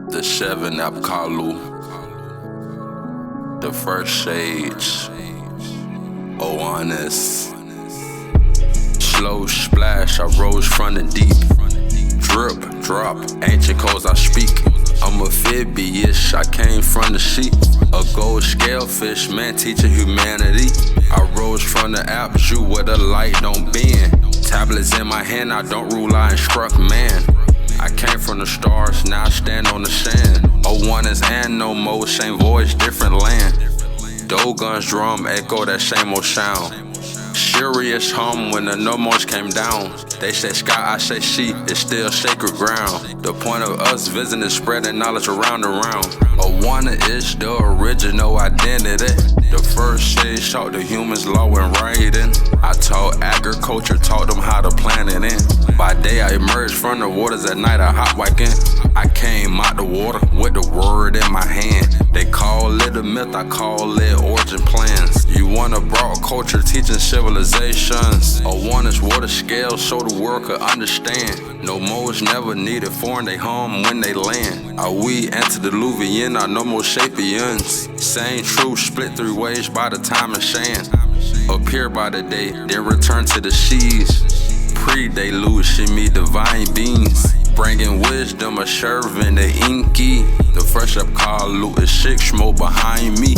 The seven Apkallu, the first sage, Oannes. Slow splash, I rose from the deep. Drip, drop, ancient codes I speak. I'm amphibious, I came from the sheep. A gold scalefish, man teaching humanity. I rose from the Apsu where the light don't bend. Tablets in my hand, I don't rule, I instruct man. I came from the stars, now I stand on the sand. One is and no more, same voice, different land. Dogon's drum echo that same old sound. Serious hum when the nomos came down. They say sky, I say she, it's still sacred ground. The point of us visiting is spreading knowledge around and around. Awana is the original identity. The first sage taught the humans law and writing. I taught agriculture, taught them how to plant it in. By day I emerged from the waters, at night I hot in. I came out the water with the word in my hand. They call it a myth, I call it origin plans. You want a broad culture teaching civilizations. One is water scale so the world could understand. No more is never needed foreign, they home when they land. Are we antediluvian, are no more sapiens? Same truth split three ways by the time and sand. Appear by the day, then return to the seas. Pre-deluge, she me divine beings. Bringing wisdom, a servant, the Enki. The first Apkallu is 6 more behind me.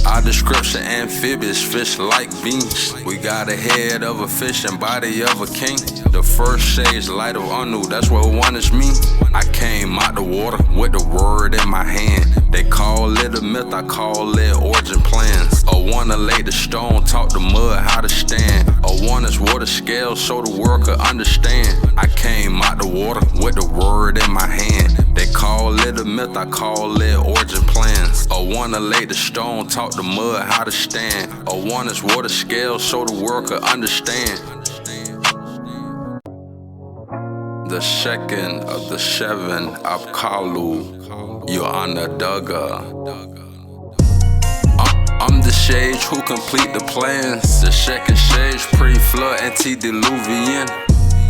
Our description amphibious, fish like beans. We got a head of a fish and body of a king. The first sage, light of Anu, that's what one is me. I came out the water with the word in my hand. They call it a myth, I call it origin plans. Wanna lay the stone, taught the mud how to stand. One is water scale so the world could understand. I came out the water with the word in my hand. They call it a myth, I call it origin plans. Wanna lay the stone, taught the mud how to stand. One is water scale so the world could understand. The second of the 7 Apkallu, you onondaga. I'm the sage who complete the plans. The second sage, pre-flood, antediluvian.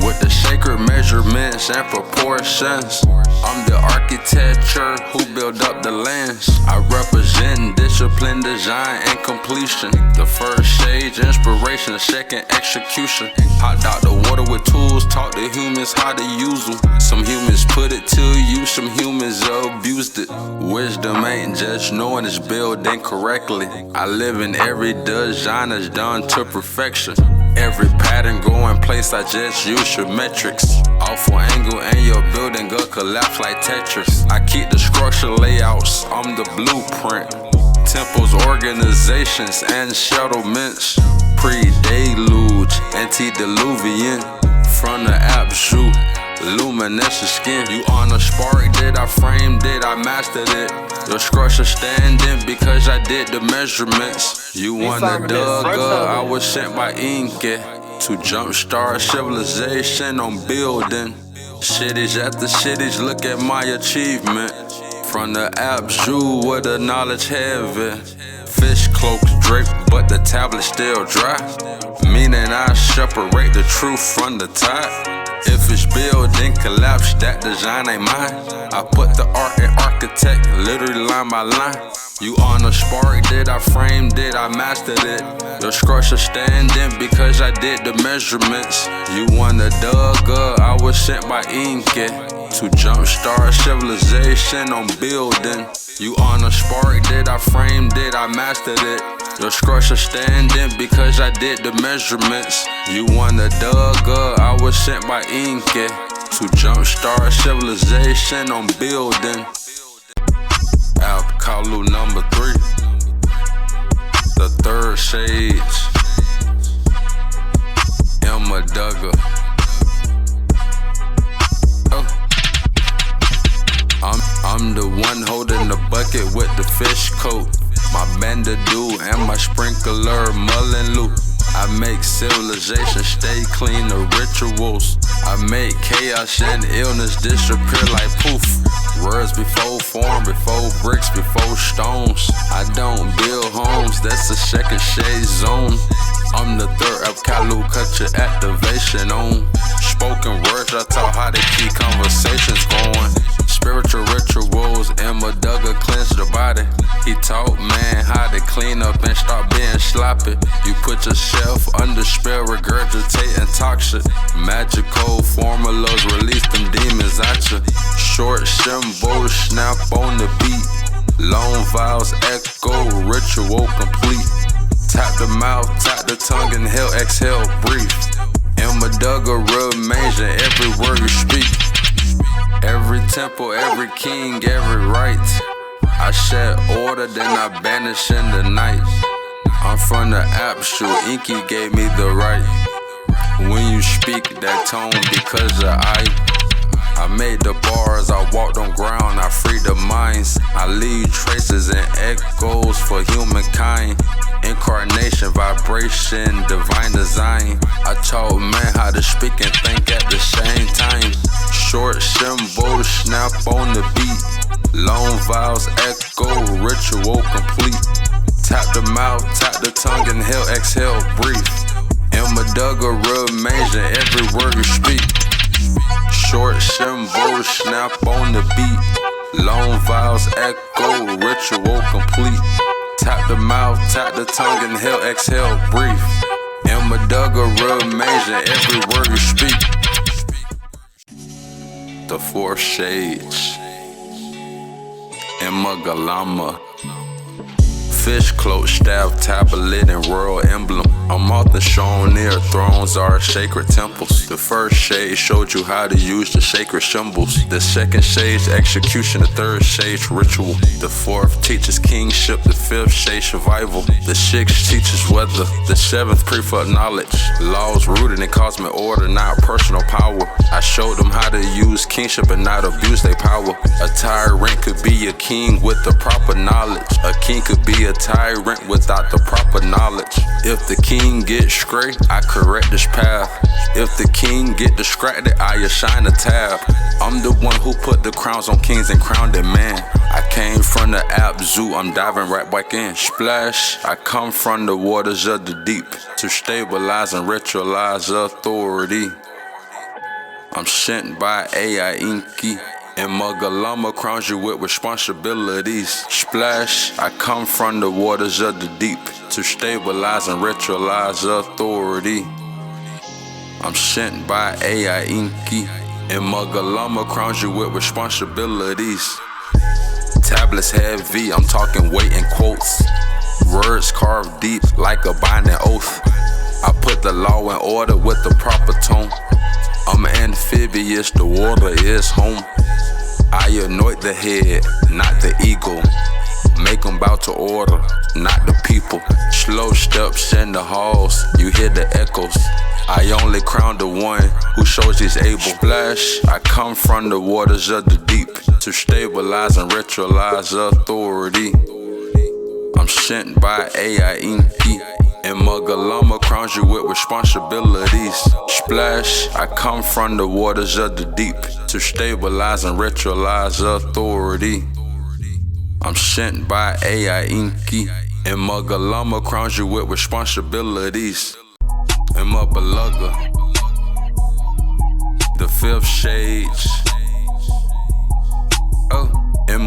With the sacred measurements and proportions. I'm the architecture who build up the lands. I represent discipline, design, and completion. The first sage, inspiration, the second execution. Hot out the water with tools, taught the humans how to use them. Some humans put it to use, some humans abused it. Wisdom ain't just knowing it's built incorrectly. I live in every design that's done to perfection. Every pattern go in place, I just use your metrics. Awful angle and your building go collapse like Tetris. I keep the structure layouts, I'm the blueprint. Temples, organizations, and settlements. Pre-deluge, antediluvian. From the Apsu, luminescent skin. You on a spark, did I framed it, I mastered it. Your structure standing because I did the measurements. You onondaga, I was sent by Enki to jumpstart civilization on building. Cities after cities, look at my achievement. From the Apsu where the knowledge heavy. Fish cloaks draped, but the tablet still dry. Meaning I separate the truth from the tide. If it's building collapse, that design ain't mine. I put the art and architect literally line by line. You on a spark, did I framed it, I mastered it. Your structure standing because I did the measurements. You onondaga, I was sent by Enki to jumpstart civilization on building. You on a spark, did I framed it, I mastered it. Your structure standing because I did the measurements. You onondaga, I was sent by Enki to jumpstart civilization on building. Apkallu number 3, the third sage, onondaga. I'm the one holding the bucket with the fish coat. My bandadoo and my sprinkler mullen loop. I make civilization stay clean, the rituals. I make chaos and illness disappear like poof. Words before form, before bricks, before stones. I don't build homes, that's the second shade zone. I'm the third Apkallu, cut your activation on. Spoken words, I taught how to keep conversations going. Spiritual rituals, body. He taught man how to clean up and stop being sloppy. You put yourself under spell, regurgitating toxic. Magical formulas release them demons at you. Short symbol snap on the beat. Long vowels echo, ritual complete. Tap the mouth, tap the tongue, inhale, exhale, breathe. Imadaga remains in every word you speak. Every temple, every king, every right. I shed order, then I banish in the night. I'm from the Apsu, Enki gave me the right. When you speak that tone because of I made the bars, I walked on ground, I freed the minds. I leave traces and echoes for humankind. Incarnation, vibration, divine design. I taught man how to speak and think at the same time. Short symbol snap on the beat. Long vowels echo, ritual complete. Tap the mouth, tap the tongue, inhale, exhale, breathe. Imadaga remains in every word you speak. Short symbol snap on the beat. Long vowels echo, ritual complete. Tap the mouth, tap the tongue, inhale, exhale, breathe. Imadaga remains in every word you speak. The four shades. Imagalama. Fish cloak, staff, tablet, and royal emblem. I'm often shown near thrones are sacred temples. The first shade showed you how to use the sacred symbols. The second shade's execution, the third shade's ritual. The fourth teaches kingship, the fifth shade survival. The sixth teaches weather, the seventh prefab knowledge. Laws rooted in cosmic order, not personal power. I showed them how to use kingship and not abuse their power. A tyrant could be a king with the proper knowledge. A king could be a tyrant without the proper knowledge. If the king gets stray, I correct this path. If the king get distracted, I assign a tab. I'm the one who put the crowns on kings and crowned a man. I came from the Apsu, I'm diving right back in. Splash, I come from the waters of the deep to stabilize and ritualize authority. I'm sent by AI Enki. And Magalama crowns you with responsibilities. Splash, I come from the waters of the deep to stabilize and ritualize authority. I'm sent by AI Enki. And Magalama crowns you with responsibilities. Tablets heavy, I'm talking weight and quotes. Words carved deep like a binding oath. I put the law in order with the proper tone. I'm amphibious, the water is home. I anoint the head, not the ego. Make them bow to order, not the people. Slow steps in the halls, you hear the echoes. I only crown the one who shows he's able. Splash, I come from the waters of the deep to stabilize and ritualize authority. I'm sent by AI Enki. And Magalama crowns you with responsibilities. Splash, I come from the waters of the deep to stabilize and ritualize authority. I'm sent by AI Enki. And Magalama crowns you with responsibilities. And Mabalaga, the fifth shades.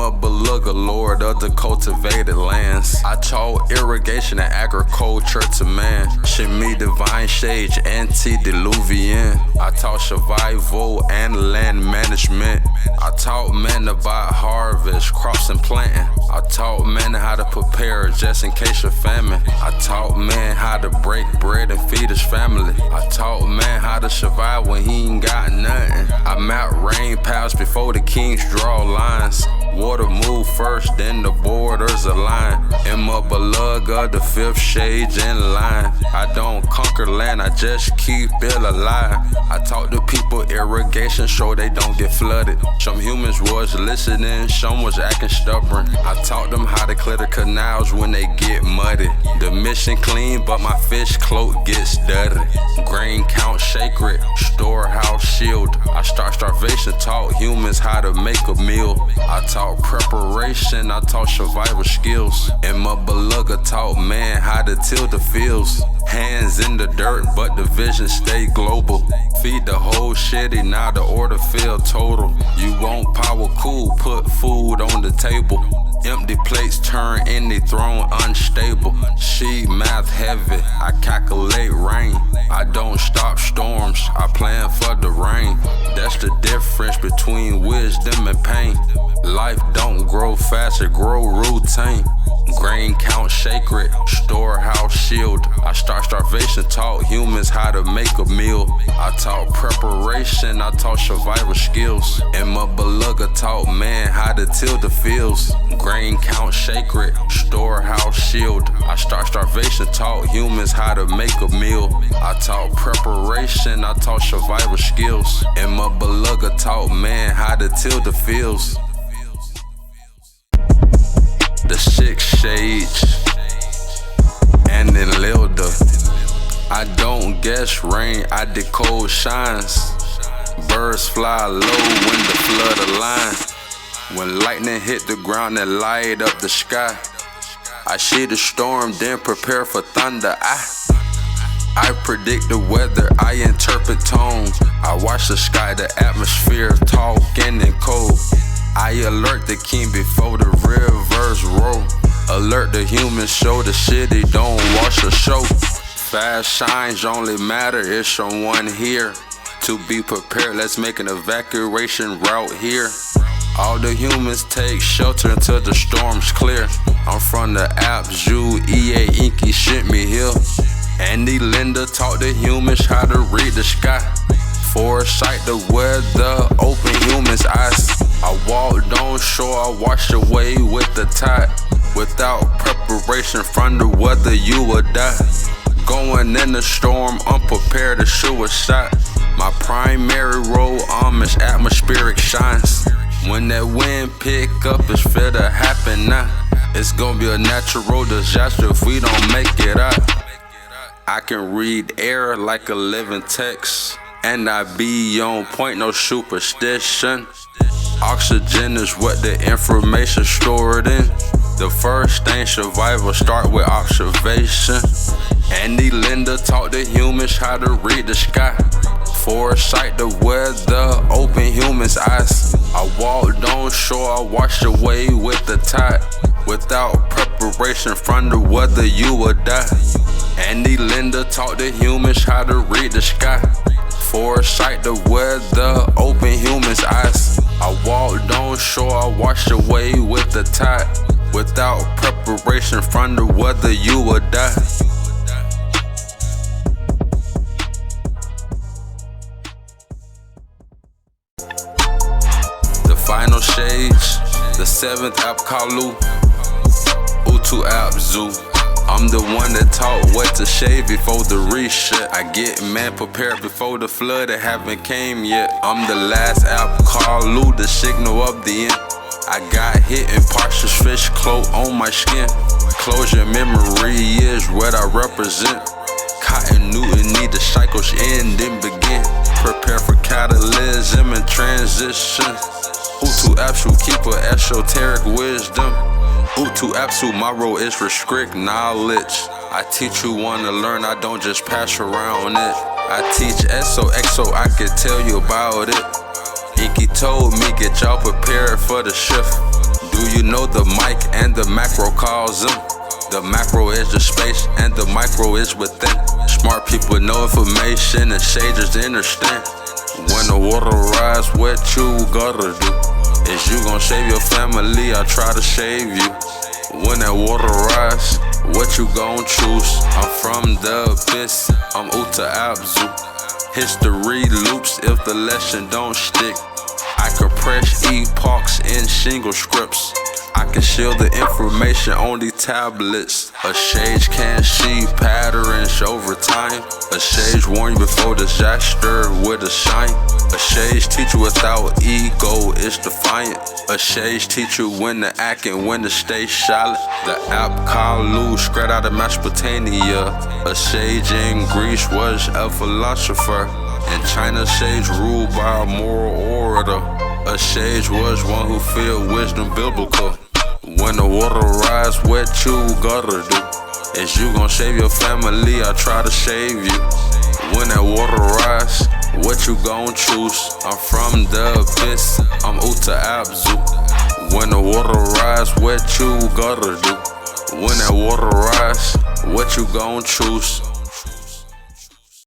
Mabalaga, lord of the cultivated lands. I taught irrigation and agriculture to man. Shimi divine shades, antediluvian. I taught survival and land management. I taught men about harvest, crops and planting. I taught men how to prepare just in case of famine. I taught men how to break bread and feed his family. I taught man how to survive when he ain't got nothing. I map rain paths before the kings draw lines. Water move first, then the borders align. In Mabalaga, the fifth shades in line. I don't conquer land, I just keep it alive. I talk to people irrigation so they don't get flooded. Some humans was listening, some was acting stubborn. I taught them how to clear the canals when they get muddy. The mission clean, but my fish cloak gets dirty. Grain count sacred, storehouse shield. I start starvation, taught humans how to make a meal. I taught taught preparation, I taught survival skills. And my beluga taught man how to till the fields. Hands in the dirt, but the vision stay global. Feed the whole shitty, now the order feel total. You want power cool, put food on the table. Empty plates turn any throne unstable. She math heavy, I calculate rain. I don't stop storms, I plan for the rain. That's the difference between wisdom and pain. Life don't grow fast, it grow routine. Grain count sacred, storehouse shield. I start starvation, taught humans how to make a meal. I taught preparation, I taught survival skills. And my beluga taught man how to till the fields. Grain count sacred, storehouse shield. I start starvation, taught humans how to make a meal. I taught preparation, I taught survival skills. And my beluga taught man how to till the fields. The 6 shades, and then Lilda. I don't guess rain, I decode shines. Birds fly low when the flood align. When lightning hit the ground and light up the sky, I see the storm, then prepare for thunder. I predict the weather, I interpret tones. I watch the sky, the atmosphere, talking and cold. I alert the king before the rivers roll. Alert the human show, the city don't wash or show. Fast shines only matter if someone here. To be prepared, let's make an evacuation route here. All the humans take shelter until the storm's clear. I'm from the Apsu, Enki sent me here. Andy Linda taught the humans how to read the sky. Foresight the weather, open humans' eyes. I walked on shore, I washed away with the tide. Without preparation from the weather, you would die. Going in the storm, unprepared to shoot a shot. My primary role, homage, atmospheric shines. When that wind pick up, it's fit to happen now. It's gonna be a natural disaster if we don't make it out. I can read air like a living text. And I be on point, no superstition. Oxygen is what the information stored in. The first thing survival start with observation. Andy Linda taught the humans how to read the sky. Foresight the weather, open humans' eyes. I walked on shore, I washed away with the tide. Without preparation from the weather, you would die. Andy Linda taught the humans how to read the sky. Foresight the weather, open humans' eyes. I walked on shore, I washed away with the tide. Without preparation from the weather, you would die. The final shades, the 7th Apkallu, Utu Apsu. I'm the one that taught what to shave before the reset. I get man prepared before the flood that haven't came yet. I'm the last Apkallu, the signal of the end. I got hit in partial fish cloak on my skin. Closure memory is what I represent. Cotton Newton need the cycles end and begin. Prepare for catalysm and transition. Utu Apsu keep a esoteric wisdom. Utu Apsu, my role is restrict knowledge. I teach you wanna learn, I don't just pass around it. I teach XO, I can tell you about it. Enki told me, get y'all prepared for the shift. Do you know the mic and the macrocosm? The macro is the space and the micro is within. Smart people know information and sages understand. When the water rise, what you gotta do? Is you gon' save your family, I try to save you. When that water rise, what you gon' choose? I'm from the abyss, I'm Utu Apsu. History loops if the lesson don't stick. I can press epochs in single scripts. I can shield the information on these tablets. A sage can't see patterns over time. A sage warn you before disaster with a shine. A sage teach you without ego is defiant. A sage teach you when to act and when to stay silent. The Apkallu spread out of Mesopotamia. A sage in Greece was a philosopher. In China, sage ruled by a moral orator. A sage was one who feared wisdom biblical. When the water rise, what you gotta do? Is you gon' save your family, I try to save you. When that water rise, what you gon' choose? I'm from the abyss, I'm Uta Apsu. When the water rise, what you gotta do? When that water rise, what you gon' choose?